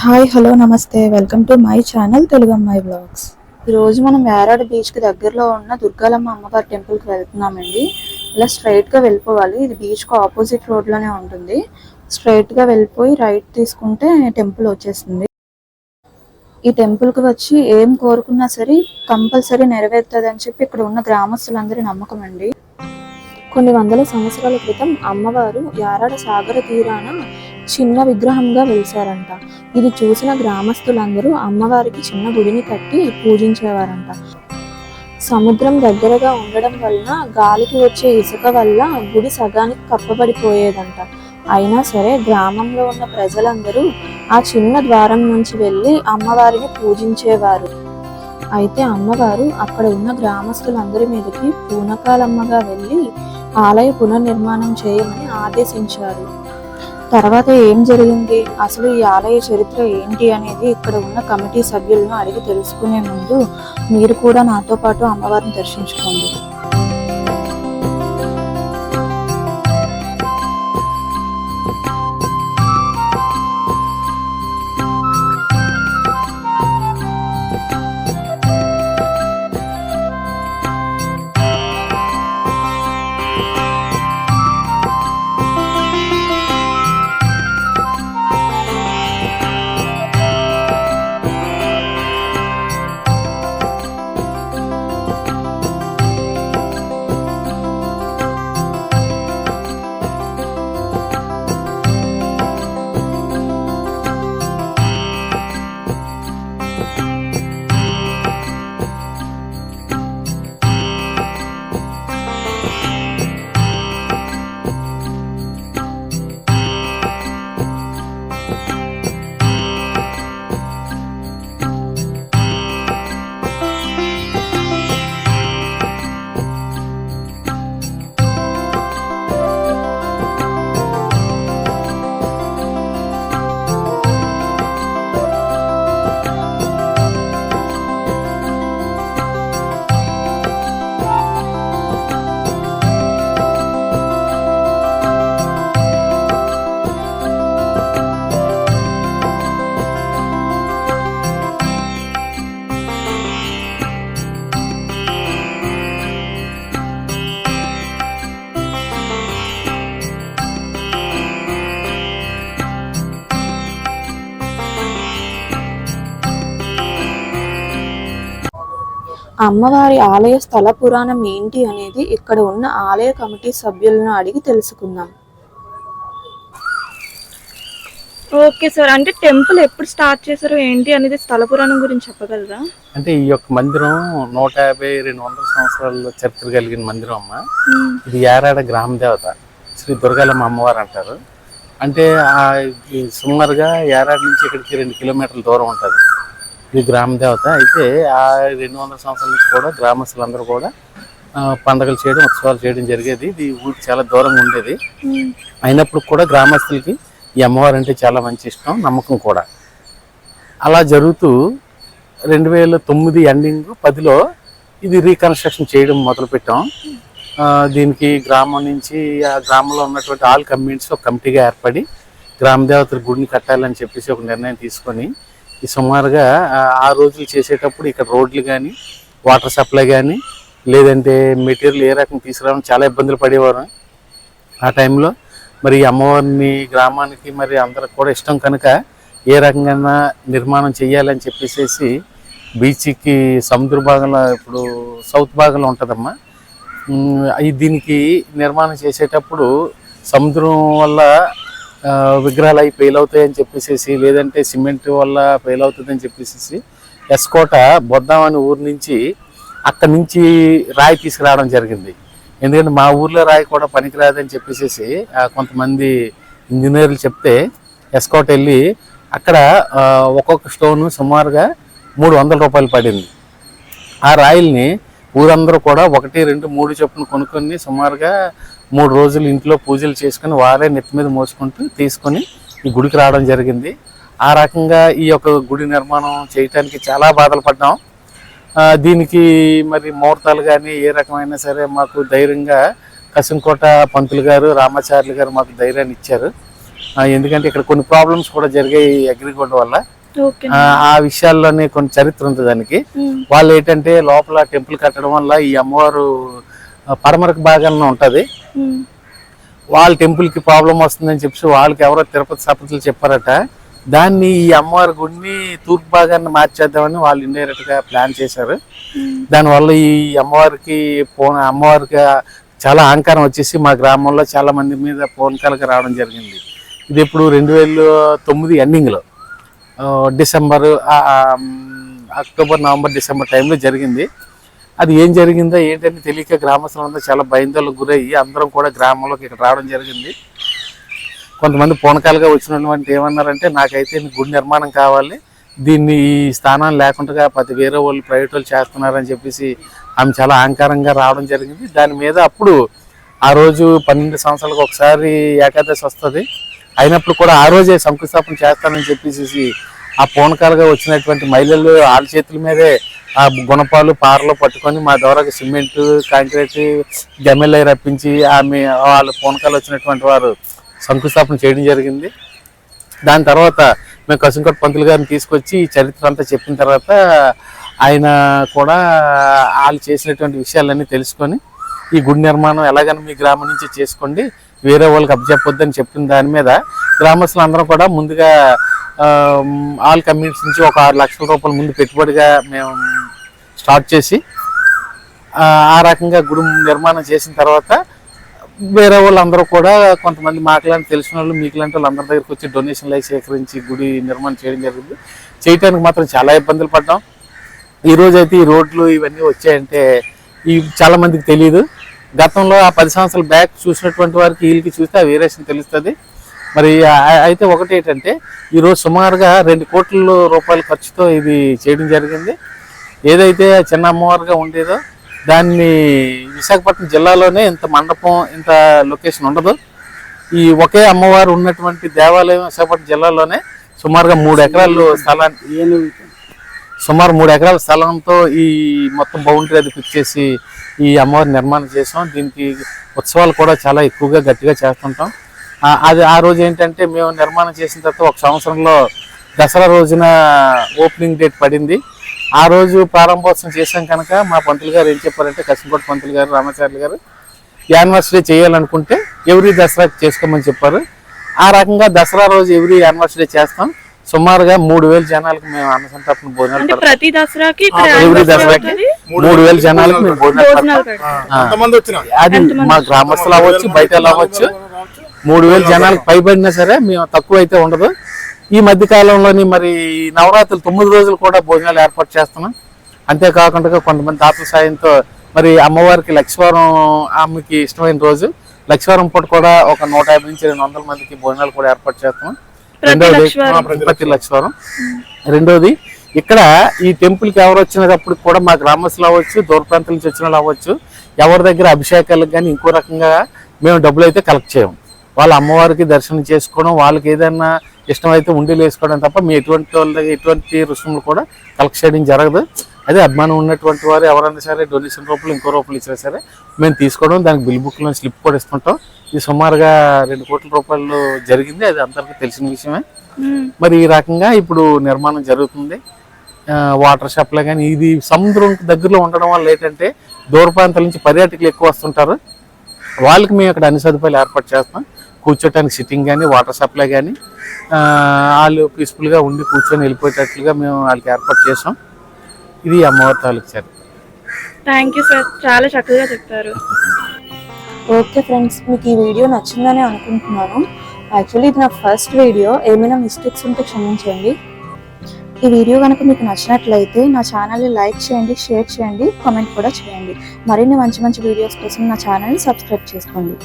Hi hello నమస్తే welcome to my channel తెలుగమ్మాయి blogs. ఈరోజు మనం యారాడ బీచ్కి దగ్గరలో ఉన్న దుర్గాలమ్మ అమ్మవారి టెంపుల్కి వెళ్తున్నామండి. ఇలా స్ట్రైట్గా వెళ్ళిపోవాలి. ఇది బీచ్కి ఆపోజిట్ రోడ్లోనే ఉంటుంది. స్ట్రైట్గా వెళ్ళిపోయి రైట్ తీసుకుంటే టెంపుల్ వచ్చేస్తుంది. ఈ టెంపుల్కి వచ్చి ఏం కోరుకున్నా సరే కంపల్సరీ నెరవేరుతుంది అని చెప్పి ఇక్కడ ఉన్న గ్రామస్తులందరి నమ్మకం అండి. కొన్ని వందల సంవత్సరాల క్రితం అమ్మవారు యారాడ సాగర తీరాన చిన్న విగ్రహంగా వెలిసారంట. ఇది చూసిన గ్రామస్తులందరూ అమ్మవారికి చిన్న గుడిని కట్టి పూజించేవారంట. సముద్రం దగ్గరగా ఉండడం వలన గాలికి వచ్చే ఇసుక వల్ల గుడి సగానికి కప్పబడిపోయేదంట. అయినా సరే గ్రామంలో ఉన్న ప్రజలందరూ ఆ చిన్న ద్వారం నుంచి వెళ్ళి అమ్మవారిని పూజించేవారు. అయితే అమ్మవారు అక్కడ ఉన్న గ్రామస్తులందరి మీదకి పూనకాలమ్మగా వెళ్ళి ఆలయ పునర్నిర్మాణం చేయమని ఆదేశించారు. తర్వాత ఏం జరిగింది, అసలు ఈ ఆలయ చరిత్ర ఏంటి అనేది ఇక్కడ ఉన్న కమిటీ సభ్యులను అడిగి తెలుసుకునే ముందు మీరు కూడా నాతో పాటు అమ్మవారిని దర్శించుకోండి. అమ్మవారి ఆలయ స్థల పురాణం ఏంటి అనేది ఇక్కడ ఉన్న ఆలయ కమిటీ సభ్యులను అడిగి తెలుసుకుందాం. ఓకే సార్, అంటే టెంపుల్ ఎప్పుడు స్టార్ట్ చేశారు ఏంటి అనేది స్థల పురాణం గురించి చెప్పగలరా? అంటే ఈ యొక్క మందిరం 150-200 సంవత్సరాల చరిత్ర కలిగిన మందిరం అమ్మ. ఇది యారాడ గ్రామ దేవత శ్రీ దుర్గాలమ్మ అమ్మవారు అంటారు. అంటే సుమారుగా యారాడ నుంచి ఇక్కడికి 2 కిలోమీటర్ల దూరం ఉంటుంది. ఇది గ్రామ దేవత. అయితే ఆ 200 సంవత్సరాల నుంచి కూడా గ్రామస్తులందరూ కూడా పండుగలు చేయడం, ఉత్సవాలు చేయడం జరిగేది. ఇది ఊరికి చాలా దూరంగా ఉండేది. అయినప్పుడు కూడా గ్రామస్తులకి ఈ అమ్మవారు అంటే చాలా మంచి ఇష్టం, నమ్మకం కూడా. అలా జరుగుతూ 2009 ఎండింగ్ 10లో ఇది రీకన్స్ట్రక్షన్ చేయడం మొదలుపెట్టాం. దీనికి గ్రామం నుంచి ఆ గ్రామంలో ఉన్నటువంటి ఆల్ కమ్యూనిటీస్ ఒక కమిటీగా ఏర్పడి గ్రామ దేవతల గుడిని కట్టాలని చెప్పేసి ఒక నిర్ణయం తీసుకొని ఈ సుమారుగా ఆ రోజులు చేసేటప్పుడు ఇక్కడ రోడ్లు కానీ, వాటర్ సప్లై కానీ, లేదంటే మెటీరియల్ ఏ రకం తీసుకురావడం చాలా ఇబ్బందులు పడేవారు. ఆ టైంలో మరి అమ్మవారిని గ్రామానికి మరి అందరికి కూడా ఇష్టం కనుక ఏ రకంగా నిర్మాణం చేయాలని చెప్పేసి బీచ్కి సముద్ర భాగంలో, ఇప్పుడు సౌత్ భాగంలో ఉంటుందమ్మా, దీనికి నిర్మాణం చేసేటప్పుడు సముద్రం వల్ల విగ్రహాలు అవి ఫెయిల్ అవుతాయని చెప్పేసి, లేదంటే సిమెంట్ వల్ల ఫెయిల్ అవుతుందని చెప్పేసి ఎస్కోట బొద్దాం అనే ఊరు నుంచి అక్కడి నుంచి రాయి తీసుకురావడం జరిగింది. ఎందుకంటే మా ఊర్లో రాయి కూడా పనికిరాదని చెప్పేసి కొంతమంది ఇంజనీర్లు చెప్తే ఎస్కోట వెళ్ళి అక్కడ ఒక్కొక్క స్టోను సుమారుగా 300 రూపాయలు పడింది. ఆ రాయిల్ని ఊరందరూ కూడా 1, 2, 3 చొప్పున కొనుక్కొని సుమారుగా 3 రోజులు ఇంట్లో పూజలు చేసుకుని వారే నెత్తి మీద మోసుకుంటూ తీసుకొని ఈ గుడికి రావడం జరిగింది. ఆ రకంగా ఈ యొక్క గుడి నిర్మాణం చేయటానికి చాలా బాధలు పడ్డాం. దీనికి మరి ముహూర్తాలు కానీ ఏ రకమైనా సరే మాకు ధైర్యంగా కసింకోట పంతులు గారు, రామాచార్యులు గారు మాకు ధైర్యాన్ని ఇచ్చారు. ఎందుకంటే ఇక్కడ కొన్ని ప్రాబ్లమ్స్ కూడా జరిగాయి అగ్రికల్చర్ వల్ల. ఓకే. ఆ విషయాల్లోనే కొన్ని చరిత్ర ఉంది దానికి. వాళ్ళు ఏంటంటే లోపల టెంపుల్ కట్టడం వల్ల ఈ అమ్మవారు పడమరకు భాగాన ఉంటది. వాళ్ళ టెంపుల్ కి ప్రాబ్లం వస్తుందని చెప్పి వాళ్ళకి ఎవరో తిరుపతి సపతులు చెప్పారట. దాన్ని ఈ అమ్మవారి గుడిని తూర్పు భాగాన్ని మార్చేద్దామని వాళ్ళు ఇండైరెక్ట్ గా ప్లాన్ చేశారు. దానివల్ల ఈ అమ్మవారికి చాలా అహంకారం వచ్చేసి మా గ్రామంలో చాలా మంది మీద పూనకాలకు రావడం జరిగింది. ఇది ఇప్పుడు 2009 ఎండింగ్ లో డిసెంబర్, అక్టోబర్, నవంబర్, డిసెంబర్ టైంలో జరిగింది. అది ఏం జరిగిందో ఏంటంటే తెలియక గ్రామస్తులందరూ చాలా భయాందోళనకు గురయ్యి అందరం కూడా గ్రామంలోకి ఇక్కడ రావడం జరిగింది. కొంతమంది పూనకాలుగా వచ్చినటువంటి ఏమన్నారంటే, నాకైతే గుడి నిర్మాణం కావాలి, దీన్ని ఈ స్థానాన్ని లేకుండా వేరే వాళ్ళు ప్రైవేట్ వాళ్ళు చేస్తున్నారని చెప్పేసి ఆమె చాలా అహంకారంగా రావడం జరిగింది. దాని మీద అప్పుడు ఆ రోజు 12 సంవత్సరాలకు ఒకసారి ఏకాదశి వస్తుంది, అయినప్పుడు కూడా ఆ రోజే శంకుస్థాపన చేస్తానని చెప్పేసి ఆ పూనకాలుగా వచ్చినటువంటి మహిళలు వాళ్ళ చేతుల మీదే ఆ గుణపాలు పారలు పట్టుకొని మా ద్వారా సిమెంట్, కాంక్రీట్, గమ్మెలై రప్పించి ఆమె వాళ్ళ పూనకాలు వచ్చినటువంటి వారు శంకుస్థాపన చేయడం జరిగింది. దాని తర్వాత మేము కసింకోట పంతులు గారిని తీసుకొచ్చి ఈ చరిత్ర అంతా చెప్పిన తర్వాత ఆయన కూడా వాళ్ళు చేసినటువంటి విషయాలన్నీ తెలుసుకొని ఈ గుడి నిర్మాణం ఎలాగైనా మీ గ్రామం నుంచి చేసుకోండి, వేరే వాళ్ళకి అప్పచెప్పొద్దని చెప్పిన దాని మీద గ్రామస్తులు అందరూ కూడా ముందుగా ఆల్ కమ్యూనిటీస్ నుంచి ఒక 6 లక్షల రూపాయల ముందు పెట్టుబడిగా మేము స్టార్ట్ చేసి ఆ రకంగా గుడి నిర్మాణం చేసిన తర్వాత వేరే వాళ్ళందరూ కూడా కొంతమంది మాకులాంటి తెలిసిన వాళ్ళు మీకులాంటి వాళ్ళు అందరి దగ్గరికి వచ్చి డొనేషన్లు అవి సేకరించి గుడి నిర్మాణం చేయడం జరిగింది. చేయటానికి మాత్రం చాలా ఇబ్బందులు పడ్డాం. ఈరోజు అయితే ఈ రోడ్లు ఇవన్నీ వచ్చాయంటే చాలా మందికి తెలియదు. గతంలో ఆ 10 సంవత్సరాల బ్యాక్ చూసినటువంటి వారికి వీళ్ళకి చూస్తే ఆ వేరియేషన్ తెలుస్తుంది. మరి అయితే ఒకటి ఏంటంటే ఈరోజు సుమారుగా 2 కోట్ల రూపాయల ఖర్చుతో ఇది చేయడం జరిగింది. ఏదైతే చిన్న అమ్మవారుగా ఉండేదో దాన్ని విశాఖపట్నం జిల్లాలోనే ఇంత మండపం, ఇంత లొకేషన్ ఉండదు. ఈ ఒకే అమ్మవారు ఉన్నటువంటి దేవాలయం విశాఖపట్నం జిల్లాలోనే సుమారుగా 3 ఎకరాల స్థలాన్ని సుమారు 3 ఎకరాల స్థలంతో ఈ మొత్తం బౌండరీ అది ఫిక్స్ చేసి ఈ అమ్మవారి నిర్మాణం చేసాం. దీనికి ఉత్సవాలు కూడా చాలా ఎక్కువగా గట్టిగా చేస్తుంటాం. అది ఆ రోజు ఏంటంటే మేము నిర్మాణం చేసిన తర్వాత 1 సంవత్సరంలో దసరా రోజున ఓపెనింగ్ డేట్ పడింది. ఆ రోజు ప్రారంభోత్సవం చేశాం కనుక మా పంతులు గారు ఏం చెప్పారంటే, కసింకోట పంతులు గారు, రామాచార్యులు గారు, యానివర్సరీ చేయాలనుకుంటే ఎవ్రీ దసరా చేసుకోమని చెప్పారు. ఆ రకంగా దసరా రోజు ఎవ్రీ యానివర్సరీ చేస్తాం. సుమారుగా 3000 జనాలకు మేము అన్న సంతర్పణ భోజనాలు పెడతాం. ప్రతి దసరాకి ఎవ్రీ దసరాకి 3000 జనాలకు మేము భోజనాలు పెడతాం. అది మా గ్రామస్తులు అవ్వచ్చు, బయట అవ్వచ్చు, 3000 జనాలకు పైబడినా సరే మేము తక్కువ అయితే ఉండదు. ఈ మధ్య కాలంలోని మరి నవరాత్రులు 9 రోజులు కూడా భోజనాలు ఏర్పాటు చేస్తున్నాం. అంతేకాకుండా కొంతమంది దాతల సాయంతో మరి అమ్మవారికి లక్షవారం ఆమెకి ఇష్టమైన రోజు లక్షవారం పూట కూడా ఒక 150 నుంచి 200 మందికి భోజనాలు కూడా ఏర్పాటు చేస్తున్నాం. ప్రతి లక్షవారం. రెండోది, ఇక్కడ ఈ టెంపుల్ కి ఎవరు వచ్చినప్పుడు కూడా మా గ్రామస్తులు అవ్వచ్చు, దూర ప్రాంతాల నుంచి వచ్చిన వాళ్ళు అవ్వచ్చు, ఎవరి దగ్గర అభిషేకాలకు కానీ ఇంకో రకంగా మేము డబ్బులు అయితే కలెక్ట్ చేయము. వాళ్ళ అమ్మవారికి దర్శనం చేసుకోవడం, వాళ్ళకి ఏదైనా ఇష్టమైతే ఉండీలు వేసుకోవడం తప్ప మీ ఎటువంటి వాళ్ళ దగ్గర ఎటువంటి రుసుములు కూడా కలెక్ట్ చేయడం జరగదు. అదే అభిమానం ఉన్నటువంటి వారు ఎవరైనా సరే డొనేషన్ రూపాయలు ఇంకో రూపాయలు ఇచ్చినా సరే మేము తీసుకోవడం, దానికి బిల్ బుక్లో స్లిప్ కూడా ఇస్తుంటాం. ఇది సుమారుగా 2 కోట్ల రూపాయలు జరిగింది. అది అందరికీ తెలిసిన విషయమే. మరి ఈ రకంగా ఇప్పుడు నిర్మాణం జరుగుతుంది. వాటర్ సప్లై కానీ ఇది సముద్రం దగ్గరలో ఉండడం వల్ల ఏంటంటే దూర ప్రాంతాల నుంచి పర్యాటకులు ఎక్కువ వస్తుంటారు. వాళ్ళకి మేము ఇక్కడ అన్ని సదుపాయాలు ఏర్పాటు చేస్తాం. కూర్చోటానికి సిట్టింగ్ కానీ, వాటర్ సప్లై కానీ, వాళ్ళు పీస్ఫుల్గా ఉండి కూర్చొని వెళ్ళిపోయేటట్లుగా మేము వాళ్ళకి ఏర్పాటు చేసాం. ఇది అమ్మవారి తాలూకు చరిత్ర. థ్యాంక్ యూ సార్, చాలా చక్కగా చెప్పారు. ఓకే ఫ్రెండ్స్, మీకు ఈ వీడియో నచ్చిందని అనుకుంటున్నాను. యాక్చువల్లీ ఇది నా ఫస్ట్ వీడియో, ఏమైనా మిస్టేక్స్ ఉంటే క్షమించండి. ఈ వీడియో కనుక మీకు నచ్చినట్లయితే నా ఛానల్ని లైక్ చేయండి, షేర్ చేయండి, కామెంట్ కూడా చేయండి. మరిన్ని మంచి మంచి వీడియోస్ కోసం నా ఛానల్ని సబ్స్క్రైబ్ చేసుకోండి.